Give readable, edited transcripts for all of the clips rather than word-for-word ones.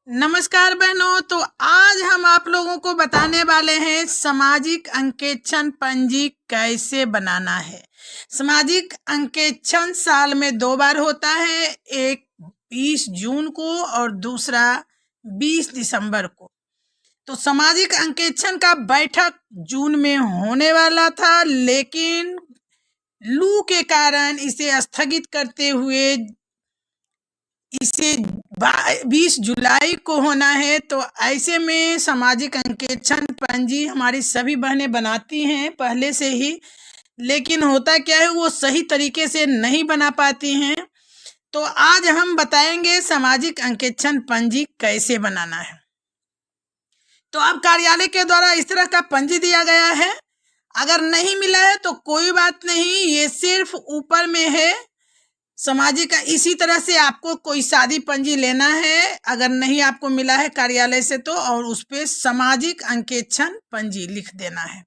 नमस्कार बहनों। तो आज हम आप लोगों को बताने वाले हैं सामाजिक अंकेक्षण पंजी कैसे बनाना है। सामाजिक अंकेक्षण साल में 2 बार होता है, एक 20 जून को और दूसरा 20 दिसंबर को। तो सामाजिक अंकेक्षण का बैठक जून में होने वाला था, लेकिन लू के कारण इसे स्थगित करते हुए इसे 20 जुलाई को होना है। तो ऐसे में सामाजिक अंकेक्षण पंजी हमारी सभी बहनें बनाती हैं पहले से ही, लेकिन होता क्या है वो सही तरीके से नहीं बना पाती हैं। तो आज हम बताएंगे सामाजिक अंकेक्षण पंजी कैसे बनाना है। तो अब कार्यालय के द्वारा इस तरह का पंजी दिया गया है। अगर नहीं मिला है तो कोई बात नहीं, ये सिर्फ ऊपर में है सामाजिक। इसी तरह से आपको कोई शादी पंजी लेना है, अगर नहीं आपको मिला है कार्यालय से तो, और उस पे सामाजिक अंकेक्षण पंजी लिख देना है।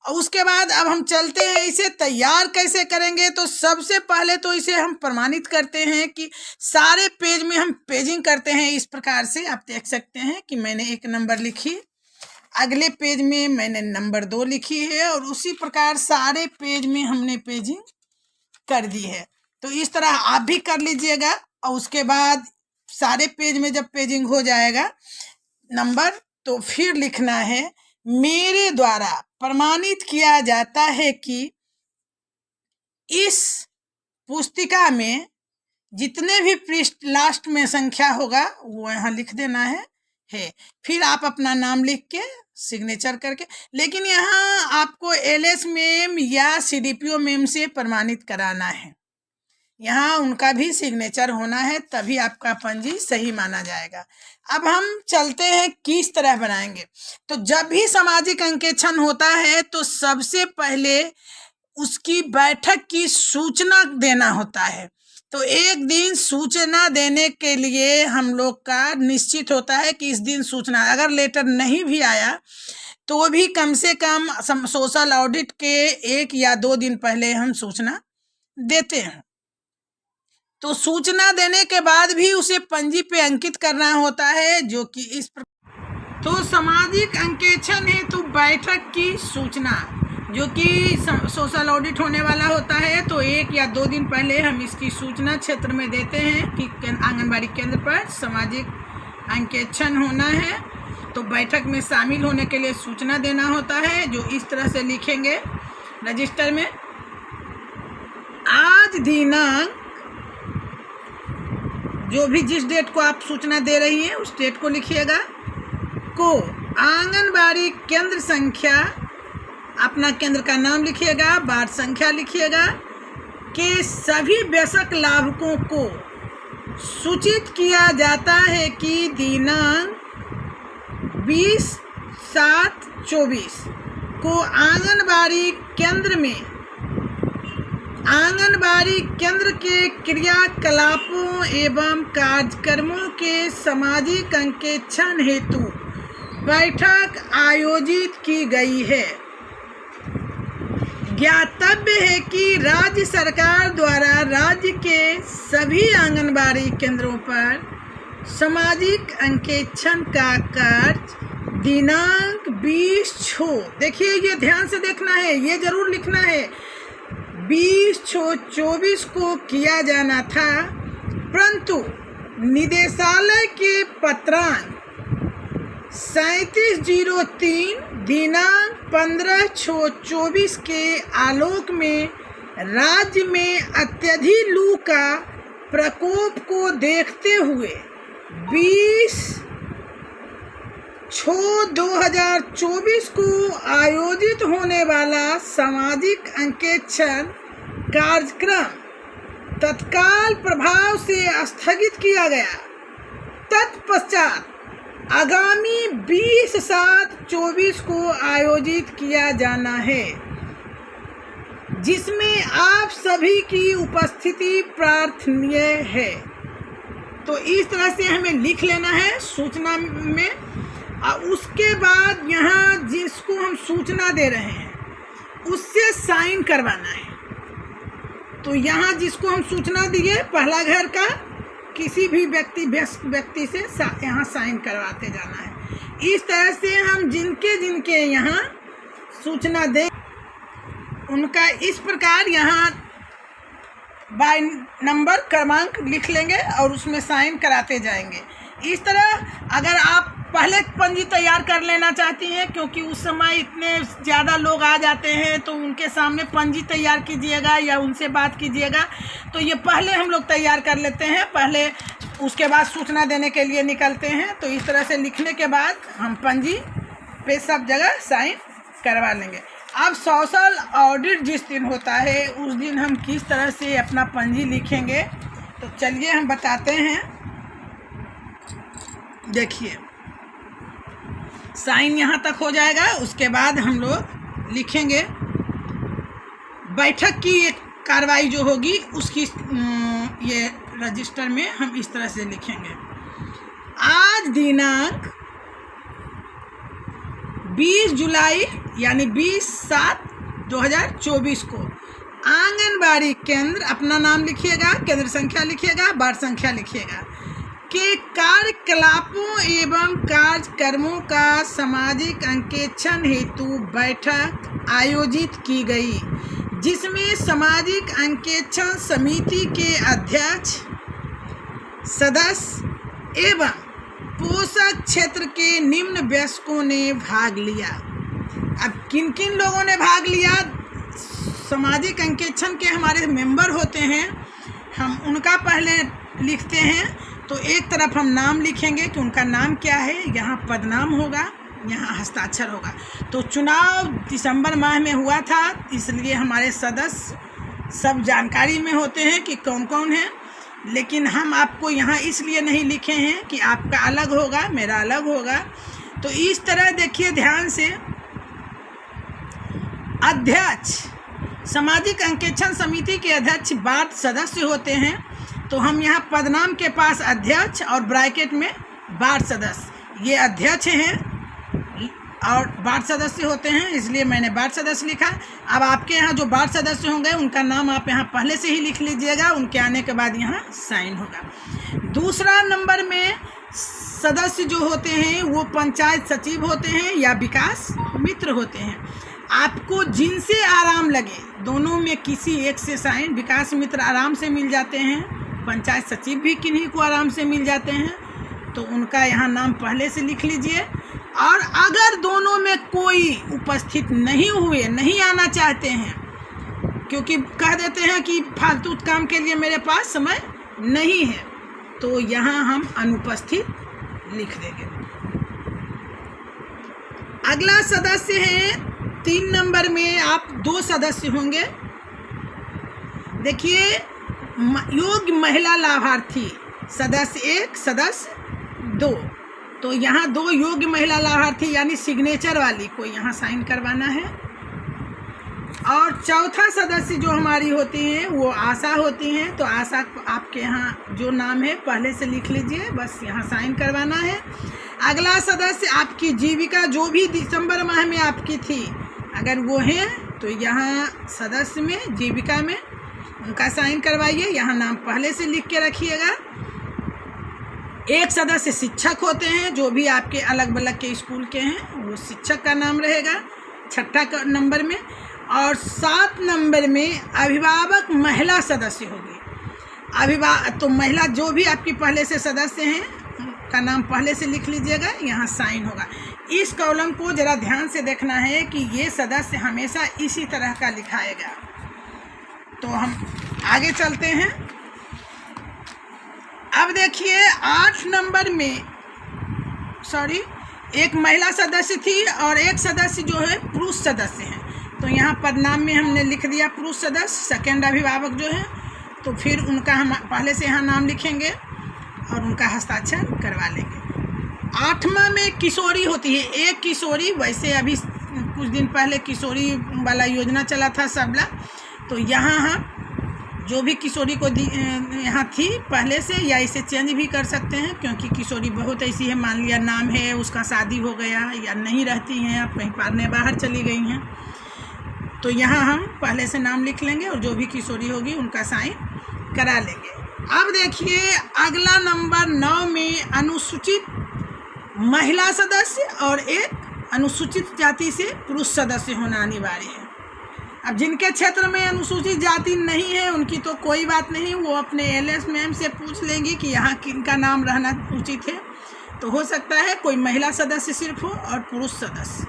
और उसके बाद अब हम चलते हैं इसे तैयार कैसे करेंगे। तो सबसे पहले तो इसे हम प्रमाणित करते हैं कि सारे पेज में हम पेजिंग करते हैं। इस प्रकार से आप देख सकते हैं कि मैंने 1 नंबर लिखी, अगले पेज में मैंने नंबर 2 लिखी है, और उसी प्रकार सारे पेज में हमने पेजिंग कर दी है। तो इस तरह आप भी कर लीजिएगा। और उसके बाद सारे पेज में जब पेजिंग हो जाएगा नंबर, तो फिर लिखना है मेरे द्वारा प्रमाणित किया जाता है कि इस पुस्तिका में जितने भी पृष्ठ लास्ट में संख्या होगा वो यहाँ लिख देना है। फिर आप अपना नाम लिख के सिग्नेचर करके, लेकिन यहाँ आपको एलएस मेम या सीडीपीओ मेम से प्रमाणित कराना है। यहाँ उनका भी सिग्नेचर होना है, तभी आपका पंजी सही माना जाएगा। अब हम चलते हैं किस तरह बनाएंगे। तो जब भी सामाजिक अंकेक्षण होता है तो सबसे पहले उसकी बैठक की सूचना देना होता है। तो एक दिन सूचना देने के लिए हम लोग का निश्चित होता है कि इस दिन सूचना, अगर लेटर नहीं भी आया तो भी कम से कम सोशल ऑडिट के 1 या 2 दिन पहले हम सूचना देते हैं। तो सूचना देने के बाद भी उसे पंजी पे अंकित करना होता है, जो कि इस प्रकार। तो सामाजिक अंकेक्षण है तो बैठक की सूचना, जो कि सोशल ऑडिट होने वाला होता है, तो 1 या 2 दिन पहले हम इसकी सूचना क्षेत्र में देते हैं कि आंगनबाड़ी केंद्र पर सामाजिक अंकेक्षण होना है। तो बैठक में शामिल होने के लिए सूचना देना होता है, जो इस तरह से लिखेंगे रजिस्टर में। आज दिनांक, जो भी जिस डेट को आप सूचना दे रही हैं उस डेट को लिखिएगा, को आंगनबाड़ी केंद्र संख्या, अपना केंद्र का नाम लिखिएगा, वार्ड संख्या लिखिएगा, के सभी वयस्क लाभुकों को सूचित किया जाता है कि दिनांक 20/7/24 को आंगनबाड़ी केंद्र के क्रियाकलापों एवं कार्यक्रमों के सामाजिक अंकेक्षण हेतु बैठक आयोजित की गई है। ज्ञातव्य है कि राज्य सरकार द्वारा राज्य के सभी आंगनबाड़ी केंद्रों पर सामाजिक अंकेक्षण का कार्य दिनांक 20/6, देखिए ये ध्यान से देखना है, ये जरूर लिखना है, 20/6/24 को किया जाना था, परंतु निदेशालय के पत्रांक 3703 दिनांक 15/6/24 के आलोक में राज्य में अत्यधिक लू का प्रकोप को देखते हुए 20/6/2024 को आयोजित होने वाला सामाजिक अंकेक्षण कार्यक्रम तत्काल प्रभाव से स्थगित किया गया। तत्पश्चात आगामी 20/7/24 को आयोजित किया जाना है, जिसमें आप सभी की उपस्थिति प्रार्थनीय है। तो इस तरह से हमें लिख लेना है सूचना में। और उसके बाद यहाँ जिसको हम सूचना दे रहे हैं उससे साइन करवाना है। तो यहाँ जिसको हम सूचना दिए पहला घर का, किसी भी व्यक्ति से यहाँ साइन करवाते जाना है। इस तरह से हम जिनके यहाँ सूचना दें उनका इस प्रकार यहाँ बाय नंबर क्रमांक लिख लेंगे और उसमें साइन कराते जाएंगे। इस तरह अगर आप पहले पंजी तैयार कर लेना चाहती हैं, क्योंकि उस समय इतने ज़्यादा लोग आ जाते हैं तो उनके सामने पंजी तैयार कीजिएगा या उनसे बात कीजिएगा, तो ये पहले हम लोग तैयार कर लेते हैं, पहले उसके बाद सूचना देने के लिए निकलते हैं। तो इस तरह से लिखने के बाद हम पंजी पे सब जगह साइन करवा लेंगे। अब सोशल ऑडिट जिस दिन होता है उस दिन हम किस तरह से अपना पंजी लिखेंगे, तो चलिए हम बताते हैं। देखिए, साइन यहाँ तक हो जाएगा, उसके बाद हम लोग लिखेंगे बैठक की एक कार्रवाई जो होगी उसकी ये रजिस्टर में हम इस तरह से लिखेंगे। आज दिनांक 20 जुलाई यानी 20/7/2024 को आंगनबाड़ी केंद्र, अपना नाम लिखिएगा, केंद्र संख्या लिखिएगा, वार्ड संख्या लिखिएगा, के कार्यकलापों एवं कार्यक्रमों का सामाजिक अंकेक्षण हेतु बैठक आयोजित की गई, जिसमें सामाजिक अंकेक्षण समिति के अध्यक्ष, सदस्य एवं पोषक क्षेत्र के निम्न वयस्कों ने भाग लिया। अब किन किन लोगों ने भाग लिया? सामाजिक अंकेक्षण के हमारे मेंबर होते हैं, हम उनका पहले लिखते हैं। तो एक तरफ हम नाम लिखेंगे कि उनका नाम क्या है, यहाँ पदनाम होगा, यहाँ हस्ताक्षर होगा। तो चुनाव दिसंबर माह में हुआ था, इसलिए हमारे सदस्य सब जानकारी में होते हैं कि कौन कौन है, लेकिन हम आपको यहाँ इसलिए नहीं लिखे हैं कि आपका अलग होगा, मेरा अलग होगा। तो इस तरह देखिए ध्यान से, अध्यक्ष, सामाजिक अंकेक्षण समिति के अध्यक्ष वार्ड सदस्य होते हैं, तो हम यहाँ पदनाम के पास अध्यक्ष और ब्रैकेट में वार्ड सदस्य, ये अध्यक्ष हैं और वार्ड सदस्य होते हैं, इसलिए मैंने वार्ड सदस्य लिखा। अब आपके यहाँ जो वार्ड सदस्य होंगे उनका नाम आप यहाँ पहले से ही लिख लीजिएगा, उनके आने के बाद यहाँ साइन होगा। दूसरा नंबर में सदस्य जो होते हैं वो पंचायत सचिव होते हैं या विकास मित्र होते हैं। आपको जिनसे आराम लगे दोनों में किसी एक से साइन, विकास मित्र आराम से मिल जाते हैं, पंचायत सचिव भी किन्हीं को आराम से मिल जाते हैं, तो उनका यहाँ नाम पहले से लिख लीजिए। और अगर दोनों में कोई उपस्थित नहीं हुए, नहीं आना चाहते हैं, क्योंकि कह देते हैं कि फालतू काम के लिए मेरे पास समय नहीं है, तो यहाँ हम अनुपस्थित लिख देंगे। अगला सदस्य है 3 नंबर में, आप 2 सदस्य होंगे। देखिए, योग्य महिला लाभार्थी, सदस्य 1, सदस्य 2, तो यहाँ 2 योग्य महिला लाभार्थी यानी सिग्नेचर वाली को यहाँ साइन करवाना है। और चौथा सदस्य जो हमारी होती हैं वो आशा होती हैं, तो आशा आपके यहाँ जो नाम है पहले से लिख लीजिए, बस यहाँ साइन करवाना है। अगला सदस्य आपकी जीविका, जो भी दिसंबर माह में आपकी थी, अगर वो हैं तो यहाँ सदस्य में, जीविका में उनका साइन करवाइए, यहाँ नाम पहले से लिख के रखिएगा। एक सदस्य शिक्षक होते हैं, जो भी आपके अलग अलग के स्कूल के हैं वो शिक्षक का नाम रहेगा 6 नंबर में। और 7 नंबर में अभिभावक महिला सदस्य होगी। तो महिला जो भी आपकी पहले से सदस्य हैं उनका नाम पहले से लिख लीजिएगा, यहाँ साइन होगा। इस कॉलम को ज़रा ध्यान से देखना है कि ये सदस्य हमेशा इसी तरह का लिखाएगा। तो हम आगे चलते हैं। अब देखिए 8 नंबर में, एक महिला सदस्य थी और एक सदस्य जो है पुरुष सदस्य हैं, तो यहाँ पदनाम में हमने लिख दिया पुरुष सदस्य, सेकंड अभिभावक जो है, तो फिर उनका हम पहले से यहाँ नाम लिखेंगे और उनका हस्ताक्षर करवा लेंगे। 8वां में किशोरी होती है, एक किशोरी, वैसे अभी कुछ दिन पहले किशोरी वाला योजना चला था सबला, तो यहाँ हम जो भी किशोरी को यहाँ थी पहले से, या इसे चेंज भी कर सकते हैं, क्योंकि किशोरी बहुत ऐसी है, मान लिया नाम है, उसका शादी हो गया या नहीं रहती हैं, आप कहीं पढ़ने बाहर चली गई हैं, तो यहाँ हम पहले से नाम लिख लेंगे और जो भी किशोरी होगी उनका साइन करा लेंगे। अब देखिए अगला नंबर 9 में अनुसूचित महिला सदस्य और एक अनुसूचित जाति से पुरुष सदस्य होना अनिवार्य है। अब जिनके क्षेत्र में अनुसूचित जाति नहीं है उनकी तो कोई बात नहीं, वो अपने एलएस मैम से पूछ लेंगी कि यहाँ किनका नाम रहना उचित है। तो हो सकता है कोई महिला सदस्य सिर्फ हो और पुरुष सदस्य।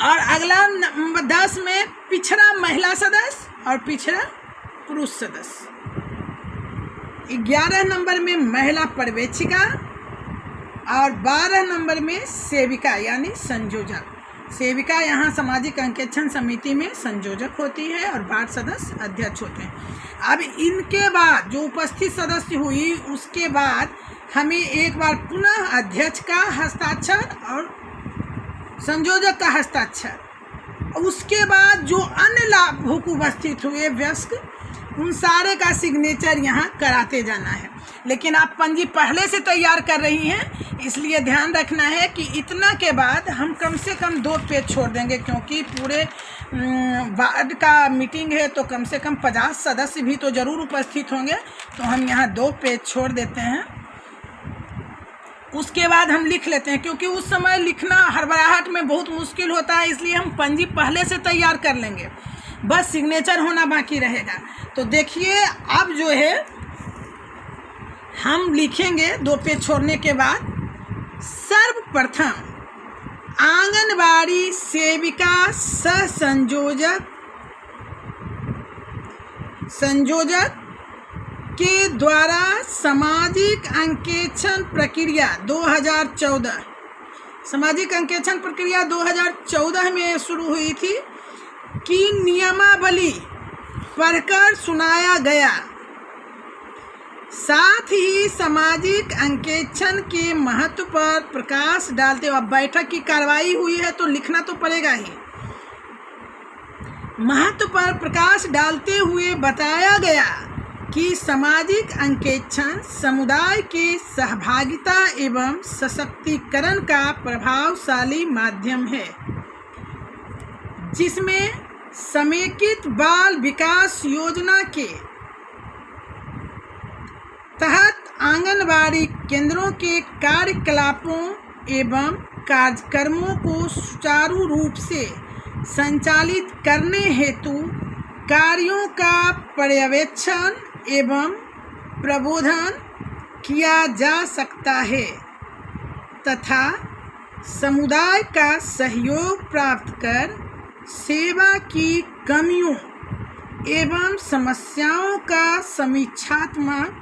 और अगला नंबर 10 में पिछड़ा महिला सदस्य और पिछड़ा पुरुष सदस्य। 11 नंबर में महिला पर्यवेक्षिका और 12 नंबर में सेविका यानी संयोजक। सेविका यहाँ सामाजिक अंकेक्षण समिति में संयोजक होती है और वार्ड सदस्य अध्यक्ष होते हैं। अब इनके बाद जो उपस्थित सदस्य हुई उसके बाद हमें एक बार पुनः अध्यक्ष का हस्ताक्षर और संयोजक का हस्ताक्षर, उसके बाद जो अन्य लाभुक उपस्थित हुए वयस्क उन सारे का सिग्नेचर यहाँ कराते जाना है। लेकिन आप पंजी पहले से तैयार कर रही हैं इसलिए ध्यान रखना है कि इतना के बाद हम कम से कम 2 पेज छोड़ देंगे, क्योंकि पूरे वार्ड का मीटिंग है तो कम से कम 50 सदस्य भी तो ज़रूर उपस्थित होंगे। तो हम यहाँ 2 पेज छोड़ देते हैं, उसके बाद हम लिख लेते हैं, क्योंकि उस समय लिखना हड़बड़ाहट में बहुत मुश्किल होता है, इसलिए हम पंजी पहले से तैयार कर लेंगे, बस सिग्नेचर होना बाकी रहेगा। तो देखिए अब जो है हम लिखेंगे 2 पेज छोड़ने के बाद। सर्वप्रथम आंगनबाड़ी सेविका सह संयोजक के द्वारा सामाजिक अंकेक्षण प्रक्रिया 2014, सामाजिक अंकेक्षण प्रक्रिया 2014 में शुरू हुई थी की नियमावली पढ़कर सुनाया गया। साथ ही सामाजिक अंकेक्षण के महत्व पर प्रकाश डालते हुए, बैठक की कार्रवाई हुई है तो लिखना तो पड़ेगा ही, महत्व पर प्रकाश डालते हुए बताया गया कि सामाजिक अंकेक्षण समुदाय के सहभागिता एवं सशक्तिकरण का प्रभावशाली माध्यम है, जिसमें समेकित बाल विकास योजना के तहत आंगनबाड़ी केंद्रों के कार्यकलापों एवं कार्यक्रमों को सुचारू रूप से संचालित करने हेतु कार्यों का पर्यवेक्षण एवं प्रबोधन किया जा सकता है तथा समुदाय का सहयोग प्राप्त कर सेवा की कमियों एवं समस्याओं का समीक्षात्मक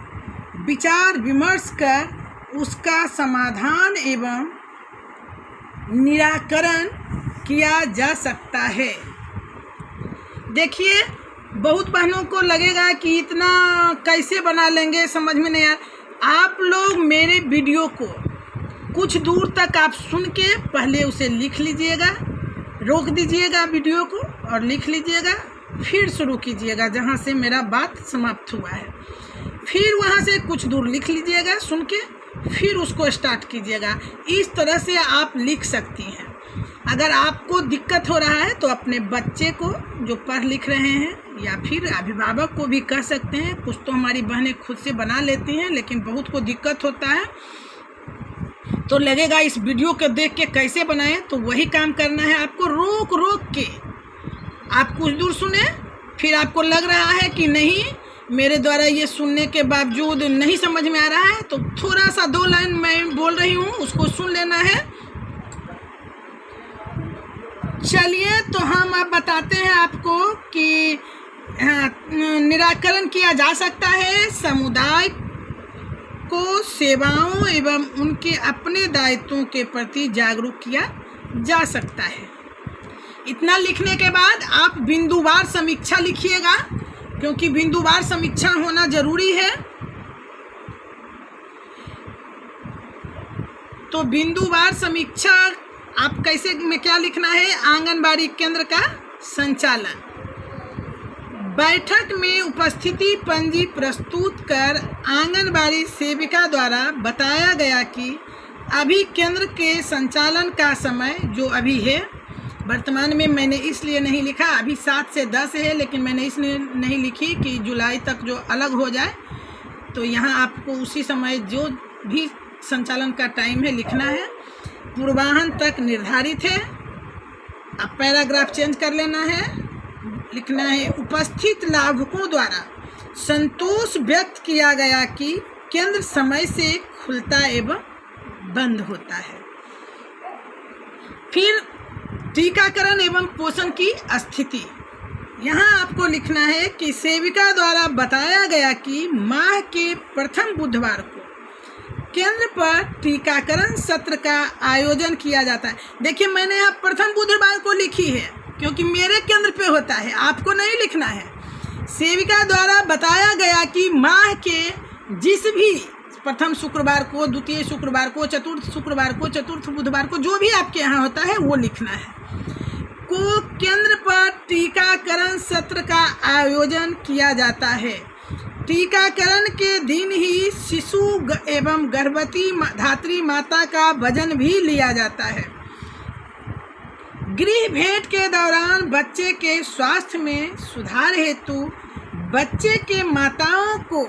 विचार विमर्श कर उसका समाधान एवं निराकरण किया जा सकता है। देखिए बहुत बहनों को लगेगा कि इतना कैसे बना लेंगे, समझ में नहीं आ। आप लोग मेरे वीडियो को कुछ दूर तक आप सुन के पहले उसे लिख लीजिएगा, रोक दीजिएगा वीडियो को और लिख लीजिएगा, फिर शुरू कीजिएगा जहाँ से मेरा बात समाप्त हुआ है, फिर वहाँ से कुछ दूर लिख लीजिएगा सुन के, फिर उसको स्टार्ट कीजिएगा। इस तरह से आप लिख सकती हैं। अगर आपको दिक्कत हो रहा है तो अपने बच्चे को जो पढ़ लिख रहे हैं या फिर अभिभावक को भी कह सकते हैं। कुछ तो हमारी बहनें खुद से बना लेती हैं, लेकिन बहुत को दिक्कत होता है तो लगेगा इस वीडियो को देख के कैसे बनाएं, तो वही काम करना है आपको। रोक रोक के आप कुछ दूर सुने, फिर आपको लग रहा है कि नहीं मेरे द्वारा ये सुनने के बावजूद नहीं समझ में आ रहा है, तो थोड़ा सा 2 लाइन मैं बोल रही हूँ उसको सुन लेना है। चलिए तो हम अब बताते हैं आपको कि निराकरण किया जा सकता है, समुदाय को सेवाओं एवं उनके अपने दायित्वों के प्रति जागरूक किया जा सकता है। इतना लिखने के बाद आप बिंदुवार समीक्षा लिखिएगा, क्योंकि बिंदुवार समीक्षा होना जरूरी है। तो बिंदुवार समीक्षा आप कैसे में क्या लिखना है? आंगनबाड़ी केंद्र का संचालन, बैठक में उपस्थिति पंजी प्रस्तुत कर आंगनबाड़ी सेविका द्वारा बताया गया कि अभी केंद्र के संचालन का समय जो अभी है वर्तमान में मैंने इसलिए नहीं लिखा, अभी 7 से 10 है, लेकिन मैंने इसलिए नहीं लिखी कि जुलाई तक जो अलग हो जाए, तो यहाँ आपको उसी समय जो भी संचालन का टाइम है लिखना है। पूर्वाह्न तक निर्धारित है। अब पैराग्राफ चेंज कर लेना है, लिखना है उपस्थित लाभुकों द्वारा संतोष व्यक्त किया गया कि केंद्र समय से खुलता एवं बंद होता है। फिर टीकाकरण एवं पोषण की स्थिति, यहाँ आपको लिखना है कि सेविका द्वारा बताया गया कि माह के प्रथम बुधवार को केंद्र पर टीकाकरण सत्र का आयोजन किया जाता है। देखिए मैंने यहाँ प्रथम बुधवार को लिखी है क्योंकि मेरे केंद्र पे होता है, आपको नहीं लिखना है। सेविका द्वारा बताया गया कि माह के जिस भी प्रथम शुक्रवार को, द्वितीय शुक्रवार को, चतुर्थ शुक्रवार को, चतुर्थ बुधवार को, जो भी आपके यहाँ होता है वो लिखना है, को केंद्र पर टीकाकरण सत्र का आयोजन किया जाता है। टीकाकरण के दिन ही शिशु एवं गर्भवती धात्री माता का वजन भी लिया जाता है। गृह भेंट के दौरान बच्चे के स्वास्थ्य में सुधार हेतु बच्चे के माताओं को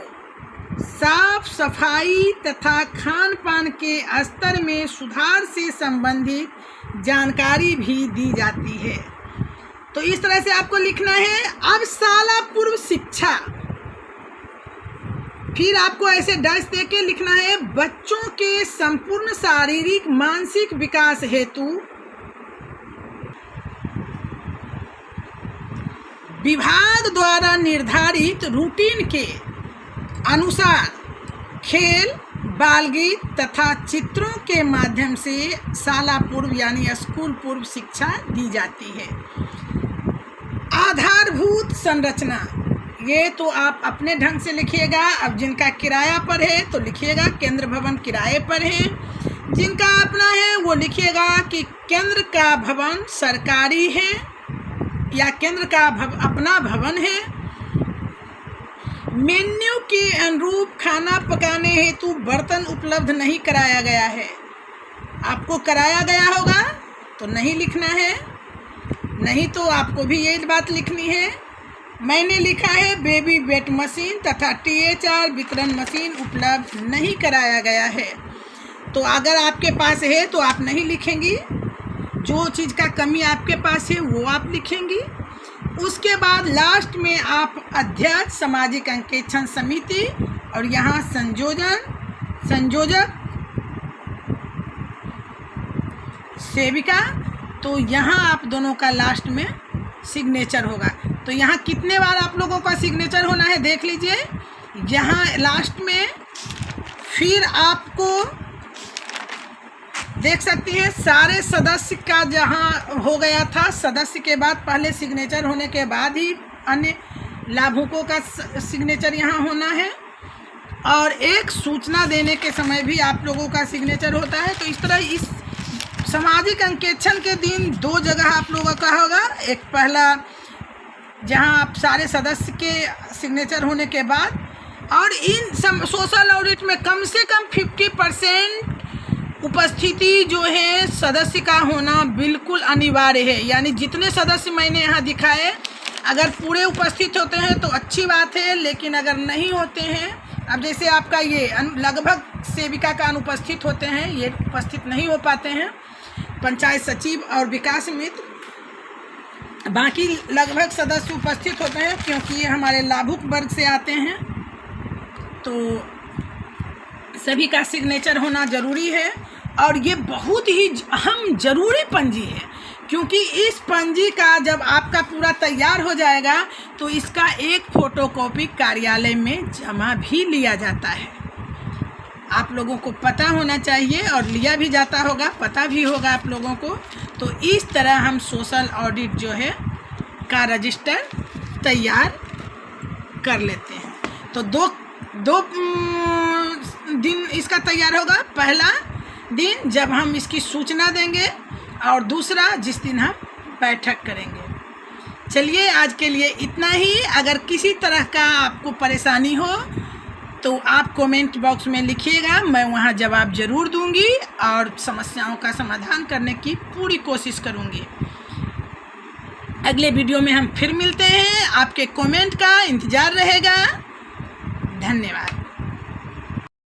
साफ सफाई तथा खान पान के स्तर में सुधार से संबंधित जानकारी भी दी जाती है। तो इस तरह से आपको लिखना है। अब शाला पूर्व शिक्षा, फिर आपको ऐसे डैश दे के लिखना है बच्चों के संपूर्ण शारीरिक मानसिक विकास हेतु विभाग द्वारा निर्धारित रूटीन के अनुसार खेल, बालगीत तथा चित्रों के माध्यम से शाला पूर्व यानी स्कूल पूर्व शिक्षा दी जाती है। आधारभूत संरचना, ये तो आप अपने ढंग से लिखिएगा। अब जिनका किराया पर है तो लिखिएगा केंद्र भवन किराए पर है, जिनका अपना है वो लिखिएगा कि केंद्र का भवन सरकारी है या केंद्र का अपना भवन है। मेन्यू के अनुरूप खाना पकाने हेतु बर्तन उपलब्ध नहीं कराया गया है। आपको कराया गया होगा तो नहीं लिखना है, नहीं तो आपको भी यही बात लिखनी है। मैंने लिखा है बेबी वेट मशीन तथा THR वितरण मशीन उपलब्ध नहीं कराया गया है। तो अगर आपके पास है तो आप नहीं लिखेंगी, जो चीज़ का कमी आपके पास है वो आप लिखेंगी। उसके बाद लास्ट में आप अध्यक्ष सामाजिक अंकेक्षण समिति और यहाँ संयोजक सेविका, तो यहाँ आप दोनों का लास्ट में सिग्नेचर होगा। तो यहाँ कितने बार आप लोगों का सिग्नेचर होना है देख लीजिए, यहाँ लास्ट में। फिर आपको देख सकती हैं सारे सदस्य का जहाँ हो गया था, सदस्य के बाद पहले सिग्नेचर होने के बाद ही अन्य लाभुकों का सिग्नेचर यहाँ होना है। और एक सूचना देने के समय भी आप लोगों का सिग्नेचर होता है। तो इस तरह इस सामाजिक अंकेक्षण के दिन 2 जगह आप लोगों का होगा। एक पहला जहां आप सारे सदस्य के सिग्नेचर होने के बाद, और इन सोशल ऑडिट में कम से कम 50% उपस्थिति जो है सदस्य का होना बिल्कुल अनिवार्य है। यानी जितने सदस्य मैंने यहाँ दिखाए, अगर पूरे उपस्थित होते हैं तो अच्छी बात है, लेकिन अगर नहीं होते हैं, अब जैसे आपका ये लगभग सेविका का अनुपस्थित होते हैं, ये उपस्थित नहीं हो पाते हैं, पंचायत सचिव और विकास मित्र, बाकी लगभग सदस्य उपस्थित होते हैं क्योंकि ये हमारे लाभुक वर्ग से आते हैं। तो सभी का सिग्नेचर होना ज़रूरी है और ये बहुत ही अहम ज़रूरी पंजी है, क्योंकि इस पंजी का जब आपका पूरा तैयार हो जाएगा तो इसका एक फ़ोटोकॉपी कार्यालय में जमा भी लिया जाता है। आप लोगों को पता होना चाहिए और लिया भी जाता होगा, पता भी होगा आप लोगों को। तो इस तरह हम सोशल ऑडिट जो है का रजिस्टर तैयार कर लेते हैं। तो दो दिन इसका तैयार होगा। पहला दिन जब हम इसकी सूचना देंगे और दूसरा जिस दिन हम बैठक करेंगे। चलिए आज के लिए इतना ही। अगर किसी तरह का आपको परेशानी हो तो आप कमेंट बॉक्स में लिखिएगा, मैं वहां जवाब ज़रूर दूंगी और समस्याओं का समाधान करने की पूरी कोशिश करूंगी। अगले वीडियो में हम फिर मिलते हैं। आपके कमेंट का इंतज़ार रहेगा। धन्यवाद।